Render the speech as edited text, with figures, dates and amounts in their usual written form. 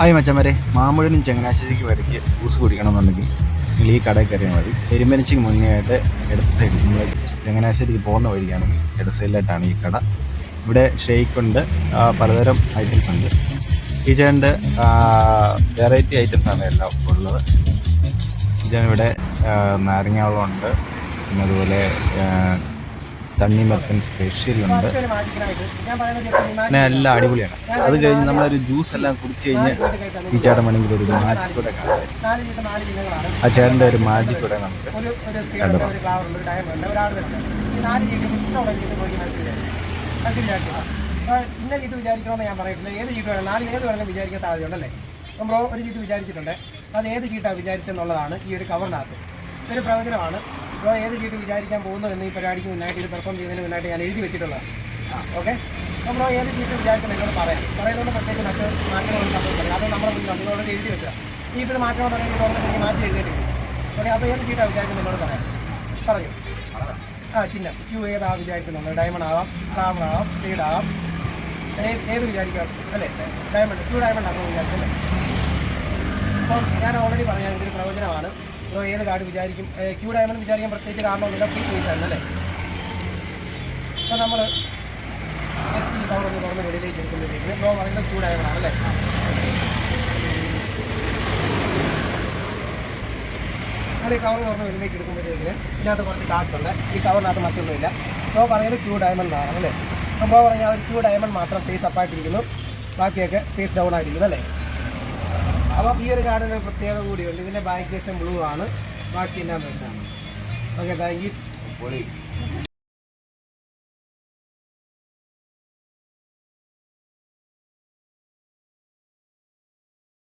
Hi മച്ചന്മാരെ, മാമ്പഴനും ചങ്ങനാശ്ശേരിക്ക് വരയ്ക്ക് juice കുടിക്കണമെന്നുണ്ടെങ്കിൽ നിങ്ങൾ ഈ കടയിൽ കയറിയാൽ മതി. എരുമനച്ചിക്ക് മുന്നേ ആയിട്ട് ഇടത്ത് സൈഡിൽ നിങ്ങൾ ചങ്ങനാശ്ശേരിക്ക് പോകുന്ന വഴിക്കാണെങ്കിൽ ഇടത്ത് സൈഡിലായിട്ടാണ് ഈ കട. ഇവിടെ ഷെയ്ക്കുണ്ട്, പലതരം ഐറ്റംസ് ഉണ്ട്. ഈ ചേട്ടൻ്റെ വെറൈറ്റി ഐറ്റംസാണ് എല്ലാം ഉള്ളത്. ഈ ചേട്ടൻ ഇവിടെ നാരങ്ങ വെള്ളമുണ്ട്, പിന്നെ അതുപോലെ തണ്ണിമത്തൻ സ്പെഷ്യലുണ്ട്, പിന്നെ എല്ലാം അടിപൊളിയാണ്. അത് കഴിഞ്ഞ് നമ്മളൊരു ജ്യൂസ് എല്ലാം കുടിച്ച് കഴിഞ്ഞ് ഈ ചേട്ടൻ വേണമെങ്കിൽ ഒരു മാജിക് കൂടെ കാണിച്ചു. ആ ചേട്ടൻ്റെ ഒരു മാജിക് കൂടെ നമുക്ക് കണ്ടു. ഇന്ന ചീട്ട് വിചാരിക്കണമെന്ന് ഞാൻ പറയത്തില്ല. ഏത് ചീട്ട് വേണം, 4 ഏത് വേണമെങ്കിലും വിചാരിക്കാൻ സാധ്യതയുണ്ടല്ലേ. അപ്പം ബ്രോ ഒരു ചീട്ട് വിചാരിച്ചിട്ടുണ്ട്. അത് ഏത് ചീട്ടാണ് വിചാരിച്ചെന്നുള്ളതാണ് ഈ ഒരു കവറിനകത്ത്. ഇതൊരു പ്രവചനമാണ്. ബ്രോ ഏത് ചീട്ട് വിചാരിക്കാൻ പോകുന്നു എന്ന് ഈ പരിപാടിക്ക് മുന്നായിട്ട്, ഇത് പെർഫോം ചെയ്യുന്നതിന് മുന്നായിട്ട് ഞാൻ എഴുതി വെച്ചിട്ടുള്ളത്. ഓക്കെ, അപ്പോൾ ബ്രോ ഏത് ചീട്ട് വിചാരിക്കണം എന്നോട് പറയാം. പറയുന്നതുകൊണ്ട് പ്രത്യേകിച്ച് മറ്റ് മാറ്റങ്ങളൊന്നും സംഭവിക്കില്ല. അത് നമ്മുടെ മുന്നിൽ നിങ്ങളോട് എഴുതി വെച്ചാൽ ഈ ഇപ്പോൾ മാറ്റമെന്ന് പറയുന്നത് ഓൾറെഡി മാറ്റി എഴുതിയിട്ടില്ല. ഓക്കെ, അപ്പോൾ ഏത് ചീട്ടാണ് വിചാരിക്കുന്നത് എന്നോട് പറയാം. പറയൂ. ചിഹ്നം ക്യൂ ഏതാ വിചാരിക്കുന്നുണ്ട്? ഡയമണ്ട് ആവാം, ഫ്ലവർ ആവാം, സ്പീഡ് ആവാം, ഏത് വിചാരിക്കാം അല്ലേ? ഡയമണ്ട്, ക്യൂ ഡയമണ്ട് ആകുമ്പോൾ വിചാരിച്ചല്ലേ. അപ്പോൾ ഞാൻ ഓൾറെഡി പറയാം, ഇതൊരു പ്രവചനമാണ്. ബ്രോ ഏത് കാർഡ് വിചാരിക്കും? ക്യൂ ഡയമണ്ട് വിചാരിക്കാൻ പ്രത്യേകിച്ച് കാരണമൊന്നുമില്ല, ഫ്രീ ചോയ്സ് ആയിരുന്നല്ലേ. അപ്പോൾ നമ്മൾ ജസ്റ്റ് ഈ കവർ ഒന്ന് തുറന്ന് വെളിയിലേക്ക് എടുക്കുമ്പോഴത്തേക്ക് ബ്രോ പറയുന്നത് ക്യൂ ഡയമണ്ട് ആണല്ലേ. നമ്മൾ ഈ കവർ തുറന്ന് വെളിയിലേക്ക് എടുക്കുമ്പോഴത്തേക്ക് ഇതിനകത്ത് കുറച്ച് കാർഡ്സ് ഉണ്ട്. ഈ കവറിനകത്ത് മറ്റൊന്നുമില്ല. ബ്രോ പറയുന്നത് ക്യൂ ഡയമണ്ട് ആണ് അല്ലേ. അപ്പോൾ ബ്രോ പറഞ്ഞാൽ ഒരു ക്യൂ ഡയമണ്ട് മാത്രം ഫേസ് അപ്പായിട്ടിരിക്കുന്നു, ബാക്കിയൊക്കെ ഫേസ് ഡൗൺ ആയിട്ടിരിക്കുന്നു അല്ലേ. അപ്പോൾ ഈ ഒരു കാർഡിന് പ്രത്യേകത കൂടിയുണ്ട്. ഇതിൻ്റെ ബാക്ക് വശം ബ്ലൂ ആണ്, ബാക്കി എല്ലാം റെഡാണ്. Okay, thank U.